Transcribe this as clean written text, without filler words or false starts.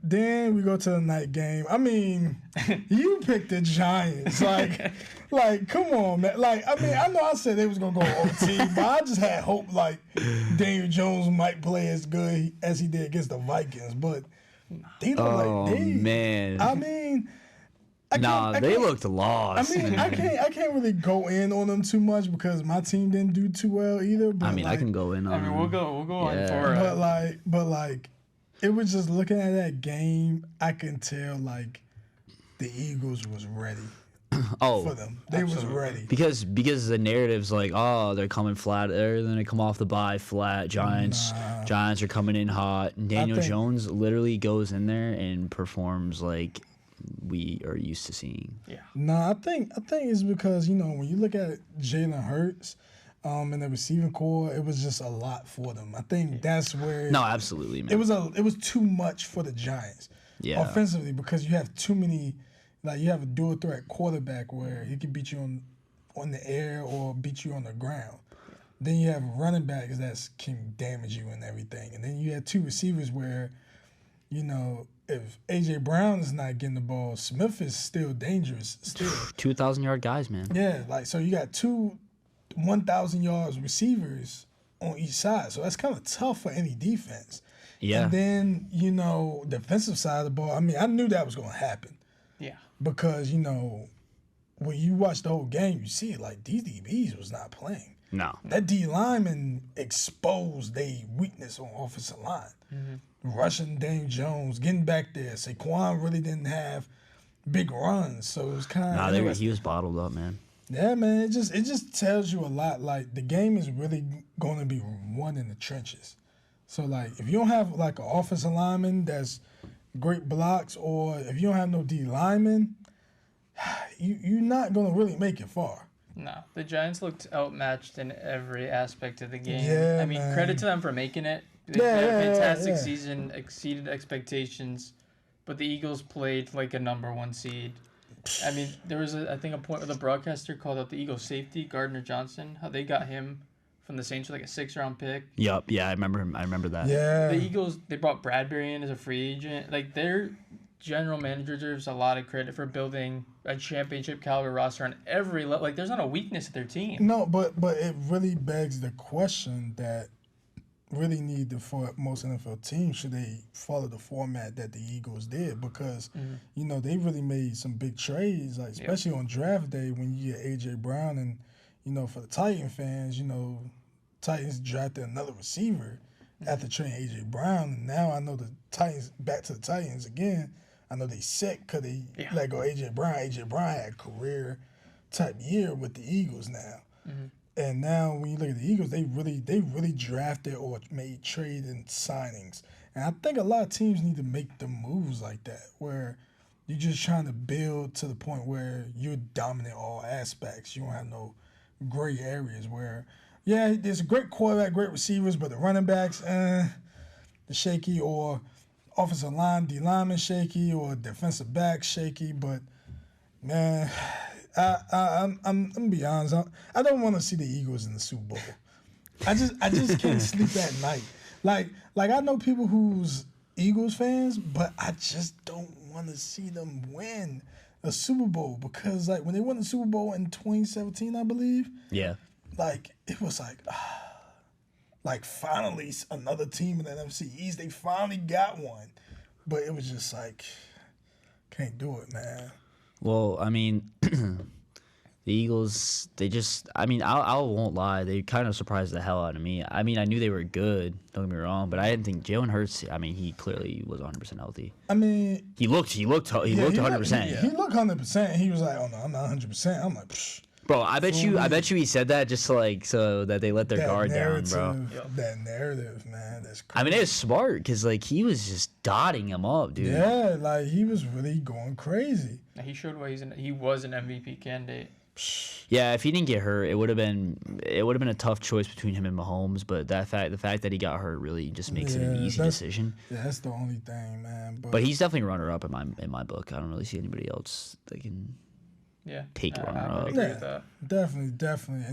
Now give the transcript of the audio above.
Then we go to the night game. I mean, you picked the Giants. Like, come on, man. Like, I mean, I know I said they was gonna go OT, but I just had hope like Daniel Jones might play as good as he did against the Vikings. But they look like they. Man. I mean. They looked lost. I mean, I can't really go in on them too much because my team didn't do too well either. But I mean, I can go in on. I mean, we'll go on for it. But like, it was just looking at that game. I can tell like the Eagles was ready. For them, they was ready because the narrative's like, oh, they're coming flat. They're gonna come off the bye flat. Giants are coming in hot. And Daniel Jones literally goes in there and performs like we are used to seeing. Yeah. I think it's because when you look at Jalen Hurts, and the receiving core, it was just a lot for them. I think that's where. No, absolutely, man. It was too much for the Giants. Yeah. Offensively, because you have too many. Like you have a dual threat quarterback where he can beat you on the air or beat you on the ground. Then you have running backs that can damage you and everything. And then you have two receivers where, if A.J. Brown is not getting the ball, Smith is still dangerous. Still 2,000-yard guys, man. Yeah, like so you got two 1,000 yards receivers on each side. So that's kind of tough for any defense. Yeah. And then, defensive side of the ball, I mean, I knew that was going to happen. Yeah. Because, when you watch the whole game, you see like these DBs was not playing. No. That D lineman exposed their weakness on offensive line. Mm-hmm. Rushing Daniel Jones, getting back there. Saquon really didn't have big runs, so it was kind of. He was bottled up, man. Yeah, man. It just tells you a lot. Like the game is really going to be won in the trenches. So like if you don't have like an offensive lineman that's great blocks, or if you don't have no D lineman, you're not gonna really make it far. No, the Giants looked outmatched in every aspect of the game. Yeah, I mean, man. credit to them for making it. They had a fantastic season, exceeded expectations, but the Eagles played like a number one seed. I mean, there was I think a point where the broadcaster called out the Eagles safety, Gardner Johnson, how they got him from the Saints with like a 6th-round pick. Yup, yeah, I remember him. I remember that. Yeah. The Eagles, they brought Bradbury in as a free agent. Like, their general manager deserves a lot of credit for building a championship caliber roster on every level. Like, there's not a weakness at their team. No, but it really begs the question that really need for most NFL teams, should they follow the format that the Eagles did? Because, they really made some big trades, like especially on draft day when you get A.J. Brown and, for the Titan fans, Titans drafted another receiver after trading A.J. Brown. And now I know the Titans, back to the Titans again, I know they sick because they let go A.J. Brown. A.J. Brown had a career-type year with the Eagles now. Mm-hmm. And now when you look at the Eagles, they really drafted or made trade and signings. And I think a lot of teams need to make the moves like that, where you're just trying to build to the point where you're dominant all aspects. You don't have no gray areas where, there's a great quarterback, great receivers, but the running backs, the shaky, or offensive line, D lineman shaky, or defensive back shaky. But man, I'm gonna be honest. I don't want to see the Eagles in the Super Bowl. I just can't sleep at night. Like I know people who's Eagles fans, but I just don't want to see them win a Super Bowl, because like when they won the Super Bowl in 2017, I believe. Yeah. Like it was like finally another team in the NFC East. They finally got one, but it was just like can't do it, man. Well, I mean, the Eagles, I won't lie, they kind of surprised the hell out of me. I mean, I knew they were good, don't get me wrong, but I didn't think Jalen Hurts, he clearly was 100% healthy. I mean, he looked 100%. He looked 100%. He was like, "Oh no, I'm not 100%." I'm like, psh. Bro, I bet you he said that just so that they let their guard down, bro. That narrative, man, that's crazy. I mean, it was smart because he was just dotting him up, dude. Yeah, like he was really going crazy. He showed why he was an MVP candidate. Yeah, if he didn't get hurt, it would have been a tough choice between him and Mahomes. But the fact that he got hurt really just makes it an easy decision. Yeah, that's the only thing, man. But he's definitely runner up in my book. I don't really see anybody else that can take runner up. Yeah, definitely.